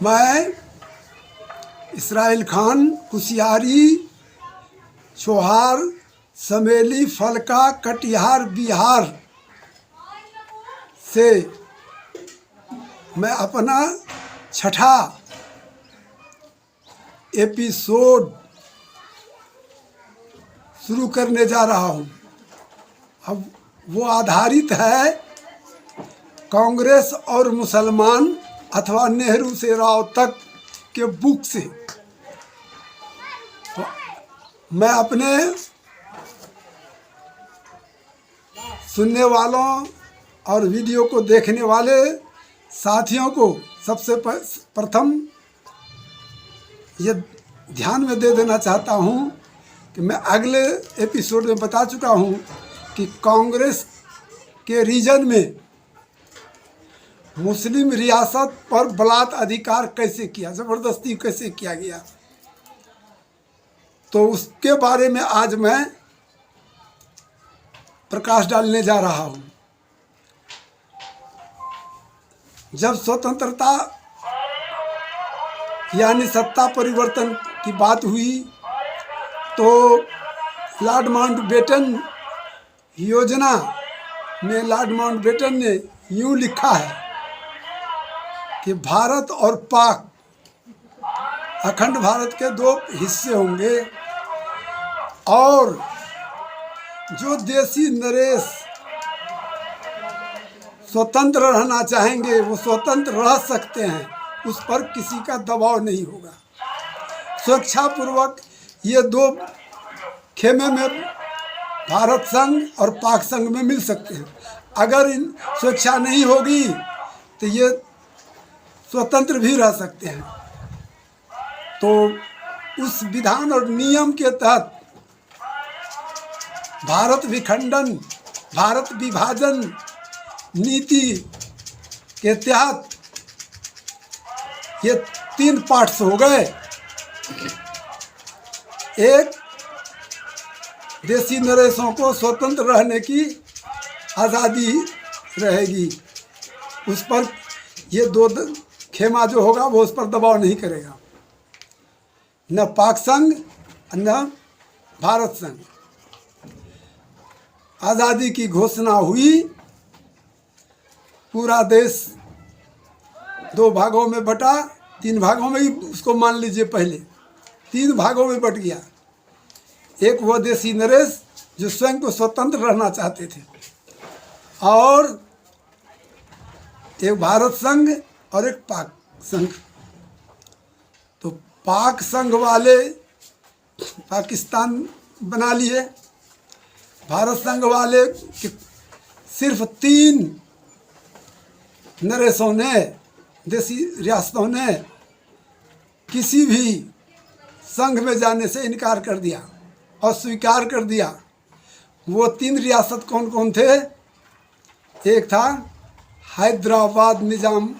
मैं इसराइल खान कुसियारी छोहार समेली फलका कटिहार बिहार से मैं अपना छठा एपिसोड शुरू करने जा रहा हूँ। अब वो आधारित है कांग्रेस और मुसलमान अथवा नेहरू से राव तक के बुक से। तो मैं अपने सुनने वालों और वीडियो को देखने वाले साथियों को सबसे प्रथम ये ध्यान में दे देना चाहता हूँ कि मैं अगले एपिसोड में बता चुका हूँ कि कांग्रेस के रीजन में मुस्लिम रियासत पर बलात् अधिकार कैसे किया, ज़बरदस्ती कैसे किया गया। तो उसके बारे में आज मैं प्रकाश डालने जा रहा हूँ। जब स्वतंत्रता यानी सत्ता परिवर्तन की बात हुई तो लॉर्ड माउंटबेटन योजना में लॉर्ड माउंटबेटन ने यूँ लिखा है कि भारत और पाक अखंड भारत के दो हिस्से होंगे और जो देशी नरेश स्वतंत्र रहना चाहेंगे वो स्वतंत्र रह सकते हैं, उस पर किसी का दबाव नहीं होगा। स्वेच्छापूर्वक ये दो खेमे में भारत संघ और पाक संघ में मिल सकते हैं। अगर इन स्वेच्छा नहीं होगी तो ये स्वतंत्र भी रह सकते हैं। तो उस विधान और नियम के तहत भारत विखंडन, भारत विभाजन नीति के तहत ये 3 पार्ट्स हो गए। एक, देशी नरेशों को स्वतंत्र रहने की आज़ादी रहेगी, उस पर ये दो खेमा जो होगा वो उस पर दबाव नहीं करेगा, न पाक संघ न भारत संघ। आज़ादी की घोषणा हुई, पूरा देश 2 भागों में बटा, 3 भागों में ही उसको मान लीजिए, पहले 3 भागों में बट गया। एक वो देशी नरेश जो स्वयं को स्वतंत्र रहना चाहते थे, और एक भारत संघ और एक पाक संघ। तो पाक संघ वाले पाकिस्तान बना लिए, भारत संघ वाले सिर्फ 3 नरेशों ने, देशी रियासतों ने किसी भी संघ में जाने से इनकार कर दिया और स्वीकार कर दिया। वो 3 रियासत कौन कौन थे? एक था हैदराबाद निज़ाम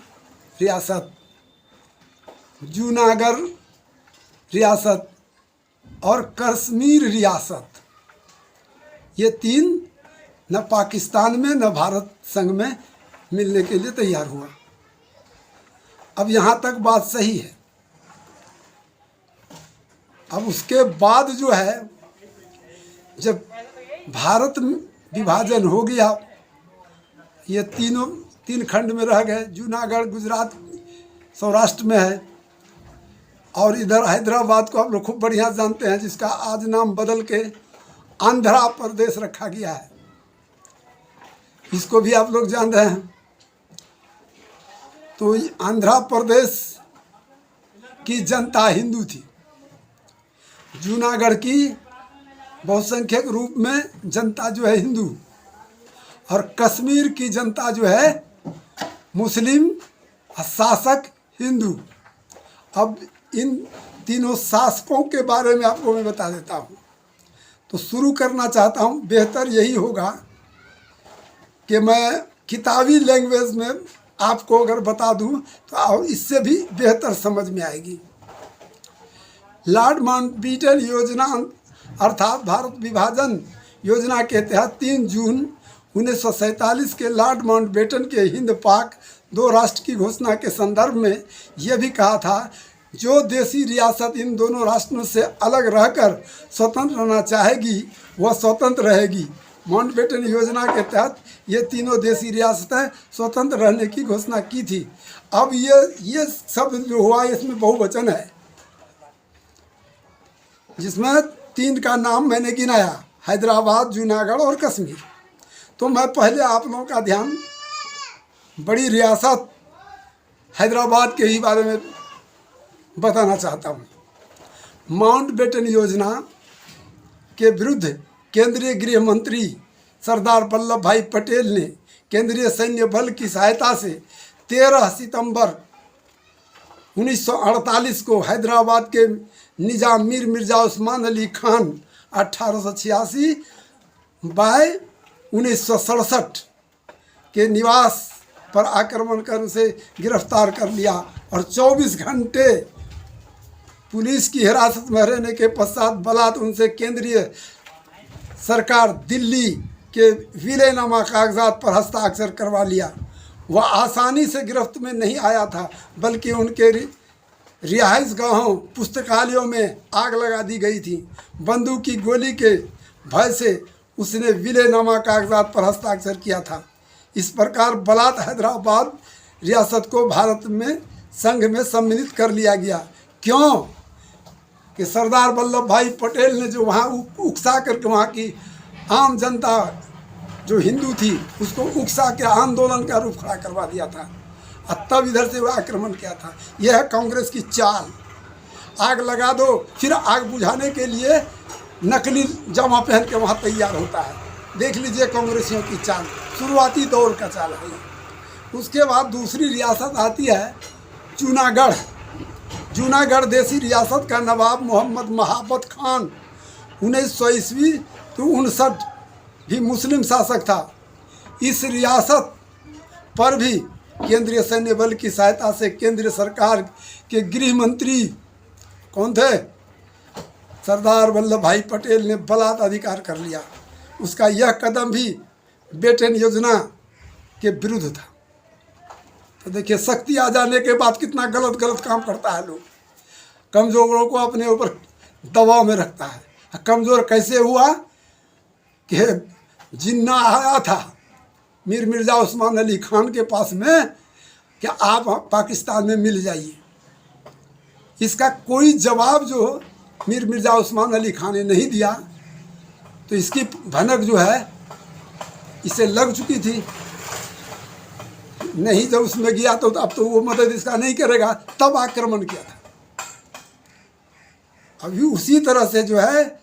रियासत, जूनागढ़ रियासत और कश्मीर रियासत। ये 3 न पाकिस्तान में न भारत संघ में मिलने के लिए तैयार हुआ। अब यहाँ तक बात सही है। अब उसके बाद जो है, जब भारत विभाजन हो गया, ये 3 खंड में रह गए। जूनागढ़ गुजरात सौराष्ट्र में है, और इधर हैदराबाद को आप लोग खूब बढ़िया जानते हैं, जिसका आज नाम बदल के आंध्र प्रदेश रखा गया है। इसको भी आप लोग जान रहे हैं। तो आंध्र प्रदेश की जनता हिंदू थी, जूनागढ़ की बहुसंख्यक रूप में जनता जो है हिंदू, और कश्मीर की जनता जो है मुस्लिम शासक हिंदू। अब इन तीनों शासकों के बारे में आपको मैं बता देता हूँ। तो शुरू करना चाहता हूँ, बेहतर यही होगा कि मैं किताबी लैंग्वेज में आपको अगर बता दूँ तो और इससे भी बेहतर समझ में आएगी। लॉर्ड माउंटबेटन योजना अर्थात भारत विभाजन योजना के तहत 3 जून 1947 के लॉर्ड माउंटबेटन के हिंद पाक दो राष्ट्र की घोषणा के संदर्भ में यह भी कहा था, जो देशी रियासत इन दोनों राष्ट्रों से अलग रहकर स्वतंत्र रहना चाहेगी वह स्वतंत्र रहेगी। माउंटबेटन योजना के तहत ये तीनों देशी रियासतें स्वतंत्र रहने की घोषणा की थी। अब ये शब्द जो हुआ इसमें बहुवचन है, जिसमें तीन का नाम मैंने गिनाया, हैदराबाद, जूनागढ़ और कश्मीर। तो मैं पहले आप लोगों का ध्यान बड़ी रियासत हैदराबाद के ही बारे में बताना चाहता हूँ। माउंटबेटन योजना के विरुद्ध केंद्रीय गृह मंत्री सरदार वल्लभ भाई पटेल ने केंद्रीय सैन्य बल की सहायता से 13 सितंबर 1948 को हैदराबाद के निजाम मीर मिर्जा उस्मान अली खान 1886 बाय 1967 के निवास पर आक्रमण कर उसे गिरफ्तार कर लिया और 24 घंटे पुलिस की हिरासत में रहने के पश्चात बलात् उनसे केंद्रीय सरकार दिल्ली के विलयनामा कागजात पर हस्ताक्षर करवा लिया। वह आसानी से गिरफ्त में नहीं आया था, बल्कि उनके रिहाइश गाहों, पुस्तकालयों में आग लगा दी गई थी। बंदूक की गोली के भय से उसने विलयनामा कागजात पर हस्ताक्षर किया था। इस प्रकार बलात् हैदराबाद रियासत को भारत में संघ में सम्मिलित कर लिया गया। क्यों कि सरदार वल्लभ भाई पटेल ने जो वहाँ उकसा करके वहाँ की आम जनता जो हिंदू थी उसको उकसा के आंदोलन का रूप खड़ा करवा दिया था और तब इधर से वह आक्रमण किया था। यह है कांग्रेस की चाल। आग लगा दो, फिर आग बुझाने के लिए नकली जामा पहन के वहाँ तैयार होता है। देख लीजिए कांग्रेसियों की चाल, शुरुआती दौर का चाल है। उसके बाद दूसरी रियासत आती है जूनागढ़। जूनागढ़ देशी रियासत का नवाब मोहम्मद महाबत खान 1900 ईस्वी तो 59 भी मुस्लिम शासक था। इस रियासत पर भी केंद्रीय सैन्य बल की सहायता से केंद्रीय सरकार के गृह मंत्री कौन थे? सरदार वल्लभ भाई पटेल ने बलात् अधिकार कर लिया। उसका यह कदम भी बेटन योजना के विरुद्ध था। तो देखिए, शक्ति आ जाने के बाद कितना गलत काम करता है। लोग कमज़ोरों को अपने ऊपर दबाव में रखता है। कमज़ोर कैसे हुआ कि जिन्ना आया था मीर मिर्ज़ा उस्मान अली खान के पास में कि आप पाकिस्तान में मिल जाइए। इसका कोई जवाब जो मीर मिर्ज़ा उस्मान अली खान ने नहीं दिया, तो इसकी भनक जो है इसे लग चुकी थी। नहीं, जब उसमें गया तो अब तो वो मदद इसका नहीं करेगा, तब आक्रमण किया था। अभी उसी तरह से जो है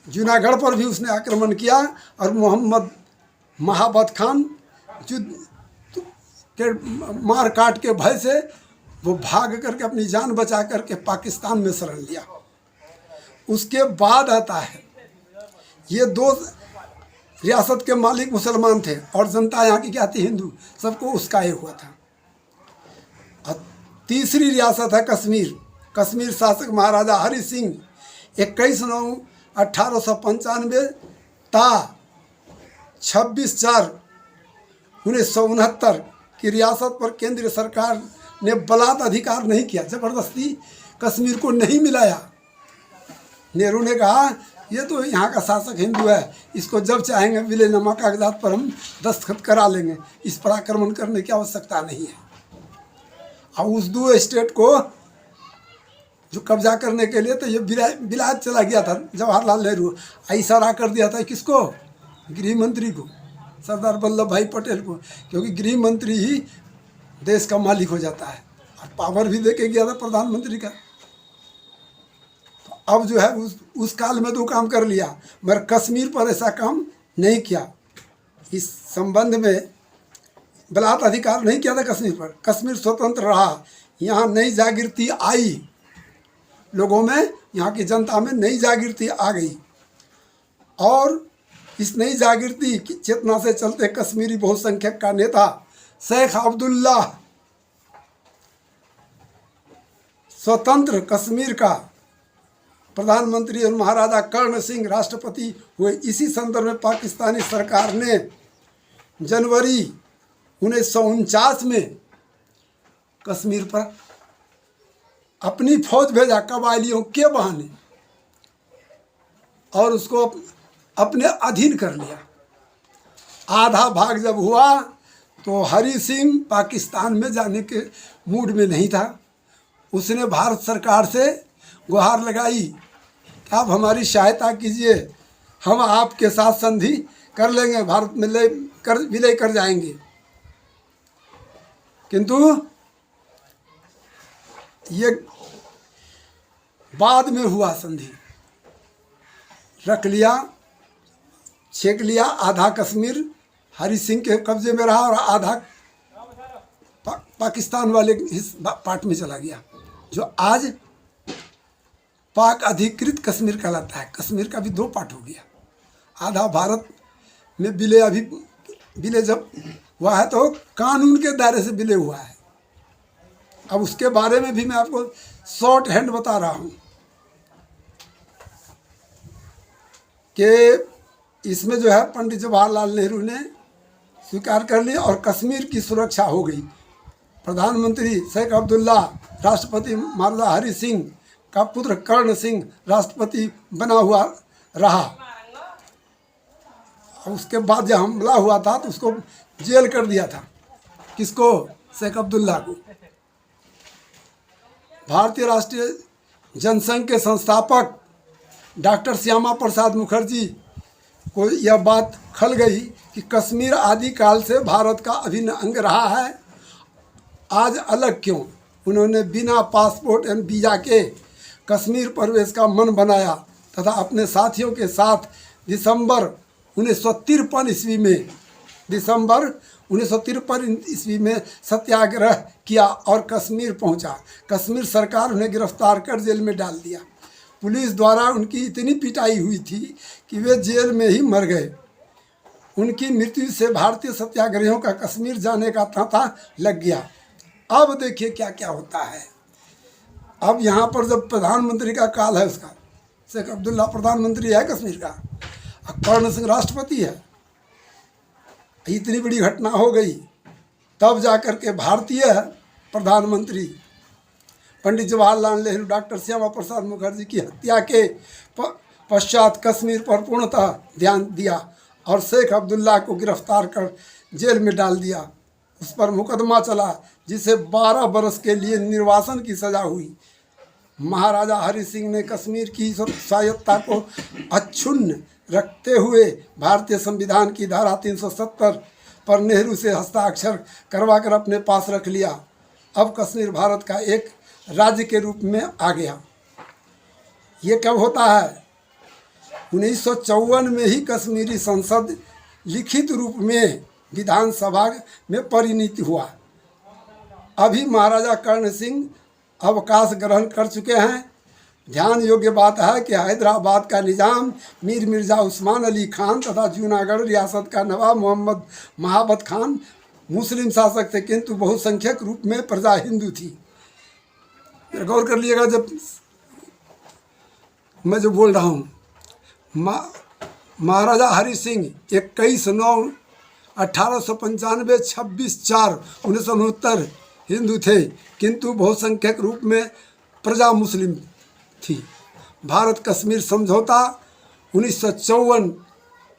जूनागढ़ पर भी उसने आक्रमण किया और मोहम्मद महाबत खान के मार काट के भय से वो भाग करके अपनी जान बचा करके पाकिस्तान में शरण लिया। उसके बाद आता है, ये दो रियासत के मालिक मुसलमान थे और जनता यहाँ की क्या थी? हिंदू। सबको उसकाए हुआ था। और तीसरी रियासत है कश्मीर। कश्मीर शासक महाराजा हरि सिंह 21/9/1895 ता 26/4/1969 की रियासत पर केंद्रीय सरकार ने बलात् अधिकार नहीं किया, ज़बरदस्ती कश्मीर को नहीं मिलाया। नेहरू ने कहा ये तो यहाँ का शासक हिंदू है, इसको जब चाहेंगे विलयनामा कागजात पर हम दस्तखत करा लेंगे, इस पर आक्रमण करने की आवश्यकता नहीं है। और उस दो स्टेट को जो कब्जा करने के लिए तो ये विलायत चला गया था जवाहरलाल नेहरू। इशारा कर दिया था किसको? गृह मंत्री को, सरदार वल्लभ भाई पटेल को, क्योंकि गृह मंत्री ही देश का मालिक हो जाता है और पावर भी दे के गया था प्रधानमंत्री का। अब जो है उस काल में दो काम कर लिया, मगर कश्मीर पर ऐसा काम नहीं किया। इस संबंध में बलात् अधिकार नहीं किया था कश्मीर पर। कश्मीर स्वतंत्र रहा। यहाँ नई जागृति आई लोगों में, यहाँ की जनता में नई जागृति आ गई और इस नई जागृति की चेतना से चलते कश्मीरी बहुसंख्यक का नेता शेख अब्दुल्ला स्वतंत्र कश्मीर का प्रधानमंत्री और महाराजा कर्ण सिंह राष्ट्रपति हुए। इसी संदर्भ में पाकिस्तानी सरकार ने जनवरी 1949 में कश्मीर पर अपनी फौज भेजा कबायलियों के बहाने और उसको अपने अधीन कर लिया। आधा भाग जब हुआ तो हरि सिंह पाकिस्तान में जाने के मूड में नहीं था। उसने भारत सरकार से गुहार लगाई कि आप हमारी सहायता कीजिए, हम आपके साथ संधि कर लेंगे, भारत में विलय कर जाएंगे। किंतु ये बाद में हुआ संधि, रख लिया, छेक लिया। आधा कश्मीर हरि सिंह के कब्जे में रहा और आधा पाकिस्तान वाले इस पार्ट में चला गया, जो आज पाक अधिकृत कश्मीर कहलाता है। कश्मीर का भी 2 पार्ट हो गया। आधा भारत में विलय अभी विलय जब हुआ है तो कानून के दायरे से विलय हुआ है। अब उसके बारे में भी मैं आपको शॉर्ट हैंड बता रहा हूँ कि इसमें जो है पंडित जवाहरलाल नेहरू ने स्वीकार कर लिया और कश्मीर की सुरक्षा हो गई। प्रधानमंत्री शेख अब्दुल्ला, राष्ट्रपति महाराजा हरि सिंह का पुत्र कर्ण सिंह राष्ट्रपति बना हुआ रहा। उसके बाद जब हमला हुआ था तो उसको जेल कर दिया था। किसको? शेख अब्दुल्ला को। भारतीय राष्ट्रीय जनसंघ के संस्थापक डॉक्टर श्यामा प्रसाद मुखर्जी को यह बात खल गई कि कश्मीर आदिकाल से भारत का अभिन्न अंग रहा है, आज अलग क्यों। उन्होंने बिना पासपोर्ट एवं वीज़ा के कश्मीर प्रवेश का मन बनाया तथा अपने साथियों के साथ दिसंबर 1953 ईस्वी में सत्याग्रह किया और कश्मीर पहुंचा। कश्मीर सरकार उन्हें गिरफ्तार कर जेल में डाल दिया। पुलिस द्वारा उनकी इतनी पिटाई हुई थी कि वे जेल में ही मर गए। उनकी मृत्यु से भारतीय सत्याग्रहियों का कश्मीर जाने का तांता लग गया। अब देखिए क्या क्या होता है। अब यहाँ पर जब प्रधानमंत्री का काल है, उसका शेख अब्दुल्ला प्रधानमंत्री है कश्मीर का, कर्ण सिंह राष्ट्रपति है, इतनी बड़ी घटना हो गई, तब जाकर के भारतीय प्रधानमंत्री पंडित जवाहरलाल नेहरू डॉक्टर श्यामा प्रसाद मुखर्जी की हत्या के पश्चात कश्मीर पर पूर्णतः ध्यान दिया और शेख अब्दुल्ला को गिरफ्तार कर जेल में डाल दिया। उस पर मुकदमा चला जिसे 12 बरस के लिए निर्वासन की सज़ा हुई। महाराजा हरि सिंह ने कश्मीर की स्वायत्तता को अक्षुण्ण रखते हुए भारतीय संविधान की धारा 370 पर नेहरू से हस्ताक्षर करवाकर अपने पास रख लिया। अब कश्मीर भारत का एक राज्य के रूप में आ गया। ये कब होता है? 1954 में ही कश्मीरी संसद लिखित रूप में विधानसभा में परिणित हुआ। अभी महाराजा कर्ण सिंह अवकाश ग्रहण कर चुके हैं। ध्यान योग्य बात है कि हैदराबाद का निजाम मीर मिर्ज़ा उस्मान अली खान तथा जूनागढ़ रियासत का नवाब मोहम्मद महाबत खान मुस्लिम शासक थे, किंतु बहुसंख्यक रूप में प्रजा हिंदू थी। गौर कर लीजिएगा जब मैं जो बोल रहा हूँ, महाराजा हरि सिंह 21/9/1895 26/4/1969 हिंदू थे, किंतु बहुसंख्यक रूप में प्रजा मुस्लिम थी। भारत कश्मीर समझौता 1954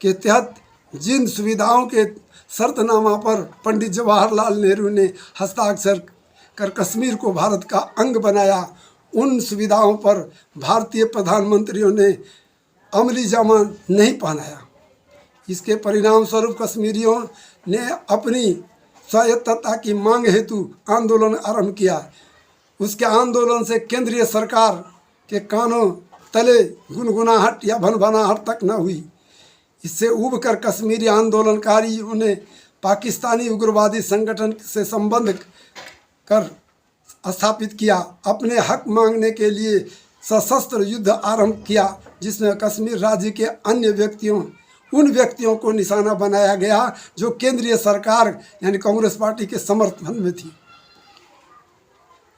के तहत जिन सुविधाओं के शर्तनामा पर पंडित जवाहरलाल नेहरू ने हस्ताक्षर कर कश्मीर को भारत का अंग बनाया, उन सुविधाओं पर भारतीय प्रधानमंत्रियों ने अमली जामा नहीं पहनाया। इसके परिणाम स्वरूप कश्मीरियों ने अपनी स्वायत्तता की मांग हेतु आंदोलन आरंभ किया। उसके आंदोलन से केंद्रीय सरकार के कानों तले गुनगुनाहट या भनभनाहट तक न हुई। इससे उबकर कश्मीरी आंदोलनकारियों ने पाकिस्तानी उग्रवादी संगठन से संबंध कर स्थापित किया। अपने हक मांगने के लिए सशस्त्र युद्ध आरंभ किया, जिसमें कश्मीर राज्य के उन व्यक्तियों को निशाना बनाया गया जो केंद्रीय सरकार यानी कांग्रेस पार्टी के समर्थन में थी।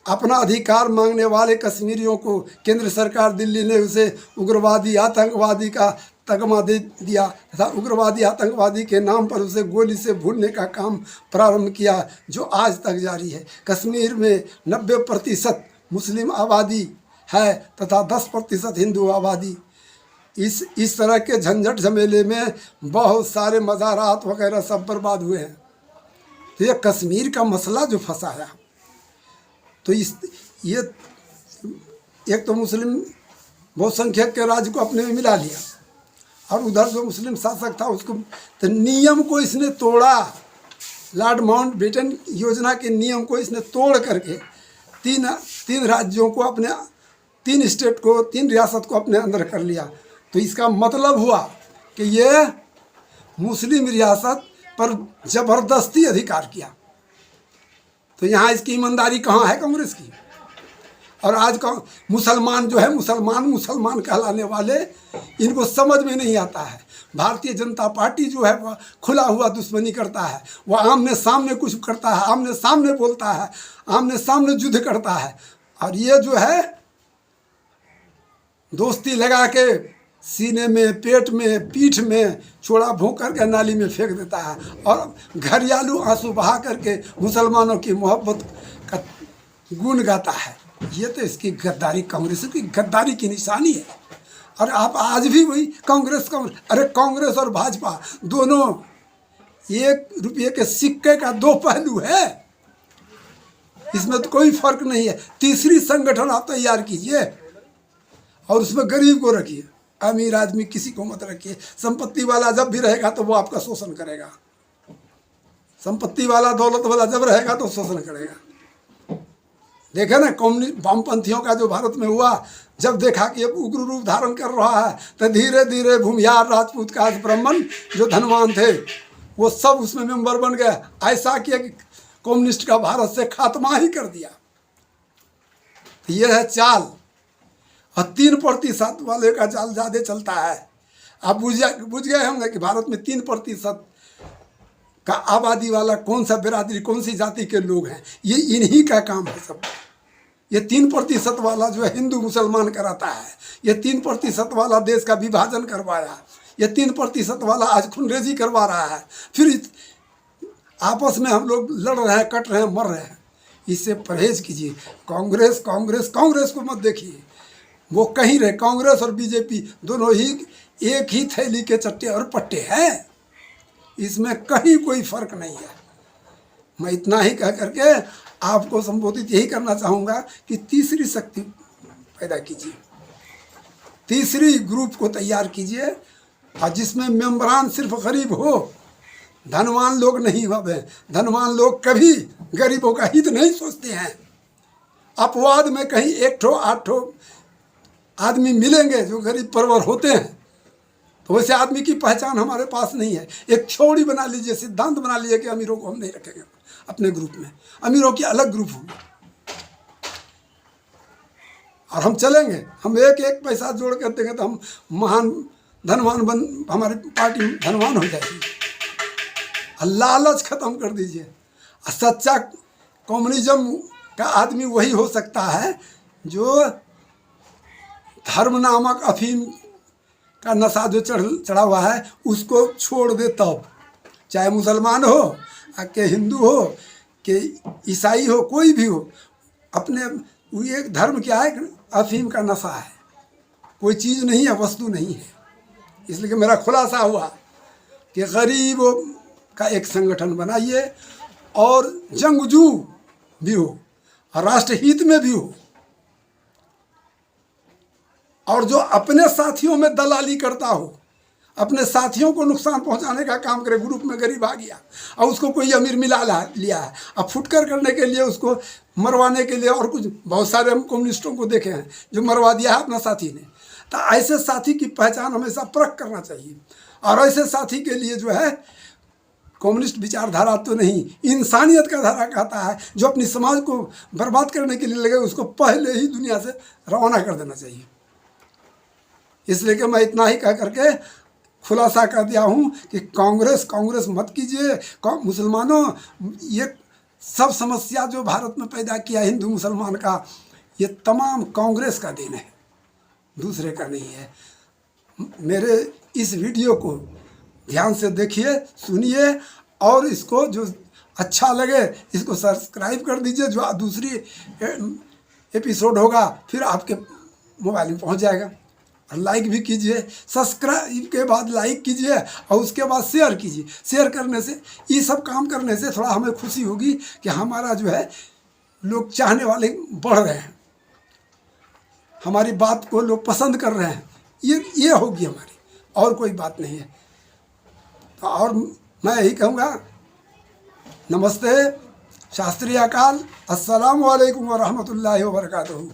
अपना अधिकार मांगने वाले कश्मीरियों को केंद्र सरकार दिल्ली ने उसे उग्रवादी आतंकवादी का तगमा दे दिया तथा उग्रवादी आतंकवादी के नाम पर उसे गोली से भूनने का काम प्रारंभ किया, जो आज तक जारी है। कश्मीर में 90% मुस्लिम आबादी है तथा 10% हिंदू आबादी। इस तरह के झंझट झमेले में बहुत सारे मज़ारात वगैरह सब बर्बाद हुए हैं। तो ये कश्मीर का मसला जो फंसाया, तो ये एक तो मुस्लिम बहुसंख्यक के राज्य को अपने में मिला लिया, और उधर जो मुस्लिम शासक था उसको, तो नियम को इसने तोड़ा। लॉर्ड माउंटबेटन योजना के नियम को इसने तोड़ करके तीन राज्यों को अपने, 3 स्टेट को, 3 रियासत को अपने अंदर कर लिया। तो इसका मतलब हुआ कि ये मुस्लिम रियासत पर जबरदस्ती अधिकार किया। तो यहाँ इसकी ईमानदारी कहाँ है कांग्रेस की? और आज का मुसलमान जो है, मुसलमान कहलाने वाले, इनको समझ में नहीं आता है। भारतीय जनता पार्टी जो है वह खुला हुआ दुश्मनी करता है, वह आमने सामने कुछ करता है, आमने सामने बोलता है, आमने सामने युद्ध करता है। और ये जो है दोस्ती लगा के सीने में, पेट में, पीठ में छोड़ा भोंक करके नाली में फेंक देता है, और घरियालू आंसू बहा करके मुसलमानों की मोहब्बत का गुण गाता है। ये तो इसकी गद्दारी, कांग्रेस की गद्दारी की निशानी है। और आप आज भी वही कांग्रेस, अरे कांग्रेस और भाजपा दोनों 1 रुपये के सिक्के का 2 पहलू है, इसमें तो कोई फर्क नहीं है। तीसरी संगठन आप तैयार कीजिए और उसमें गरीब को रखिए, अमीर आदमी किसी को मत रखिए। संपत्ति वाला जब भी रहेगा तो वो आपका शोषण करेगा, संपत्ति वाला, दौलत वाला जब रहेगा तो शोषण करेगा। देखे ना कम्युनिस्ट वामपंथियों का जो भारत में हुआ, जब देखा कि अब उग्र रूप धारण कर रहा है, तो धीरे धीरे भूमिहार राजपूत काज ब्राह्मण जो धनवान थे वो सब उसमें मेंबर बन गए। ऐसा किया कि कम्युनिस्ट का भारत से खात्मा ही कर दिया। तो ये है चाल, और 3% वाले का जाल ज़्यादा चलता है। आप बुझ गए होंगे कि भारत में 3% का आबादी वाला कौन सा बिरादरी, कौन सी जाति के लोग हैं, ये इन्हीं का काम है सब। ये 3% वाला जो है हिंदू मुसलमान कराता है, ये 3% वाला देश का विभाजन करवाया, ये 3% वाला आज खूनरेजी करवा रहा है। फिर आपस में हम लोग लड़ रहे हैं, कट रहे हैं, मर रहे हैं। इससे परहेज कीजिए। कांग्रेस को मत देखिए, वो कहीं रहे। कांग्रेस और बीजेपी दोनों ही एक ही थैली के चट्टे और पट्टे हैं, इसमें कहीं कोई फर्क नहीं है। मैं इतना ही कह करके आपको संबोधित यही करना चाहूँगा कि तीसरी शक्ति पैदा कीजिए, तीसरी ग्रुप को तैयार कीजिए, और जिसमें मेंबरान सिर्फ गरीब हो, धनवान लोग नहीं होवे। धनवान लोग कभी गरीबों का हित नहीं सोचते हैं। अपवाद में कहीं 1-8 आदमी मिलेंगे जो गरीब परवर होते हैं, तो वैसे आदमी की पहचान हमारे पास नहीं है। एक छोड़ी बना लीजिए, सिद्धांत बना लीजिए कि अमीरों को हम नहीं रखेंगे अपने ग्रुप में, अमीरों की अलग ग्रुप होगी, और हम चलेंगे। हम एक पैसा जोड़ कर देंगे तो हम महान धनवान हमारी पार्टी धनवान हो जाएगी। लालच खत्म कर दीजिए। सच्चा कम्युनिज्म का आदमी वही हो सकता है जो धर्म नामक अफीम का नशा जो चढ़ा हुआ है उसको छोड़ दे। तब चाहे मुसलमान हो, के हिंदू हो, के ईसाई हो, कोई भी हो, अपने वो एक धर्म क्या है, अफीम का नशा है, कोई चीज़ नहीं है, वस्तु नहीं है। इसलिए कि मेरा खुलासा हुआ कि गरीबों का एक संगठन बनाइए, और जंगजू भी हो, और राष्ट्रहित में भी हो, और जो अपने साथियों में दलाली करता हो, अपने साथियों को नुकसान पहुंचाने का काम करे। ग्रुप में गरीब आ गया और उसको कोई अमीर मिला लिया है, अब फुटकर करने के लिए, उसको मरवाने के लिए, और कुछ बहुत सारे हम कम्युनिस्टों को देखे हैं जो मरवा दिया है अपना साथी ने। तो ऐसे साथी की पहचान हमेशा परख करना चाहिए, और ऐसे साथी के लिए जो है कम्युनिस्ट विचारधारा तो नहीं, इंसानियत का धारा कहता है, जो अपनी समाज को बर्बाद करने के लिए लगे उसको पहले ही दुनिया से रवाना कर देना चाहिए। इसलिए कि मैं इतना ही कह करके खुलासा कर दिया हूँ कि कांग्रेस मत कीजिए। मुसलमानों, ये सब समस्या जो भारत में पैदा किया हिंदू मुसलमान का, ये तमाम कांग्रेस का देन है, दूसरे का नहीं है। मेरे इस वीडियो को ध्यान से देखिए, सुनिए, और इसको जो अच्छा लगे इसको सब्सक्राइब कर दीजिए। जो दूसरी एपिसोड होगा फिर आपके मोबाइल में पहुंच जाएगा। और लाइक भी कीजिए, सब्सक्राइब के बाद लाइक कीजिए और उसके बाद शेयर कीजिए। शेयर करने से, ये सब काम करने से थोड़ा हमें खुशी होगी कि हमारा जो है लोग चाहने वाले बढ़ रहे हैं, हमारी बात को लोग पसंद कर रहे हैं। ये होगी हमारी, और कोई बात नहीं है। और मैं यही कहूँगा, नमस्ते, शास्त्रीय अकाल, अस्सलामु अलैकुम व रहमतुल्लाहि व बरकातहू।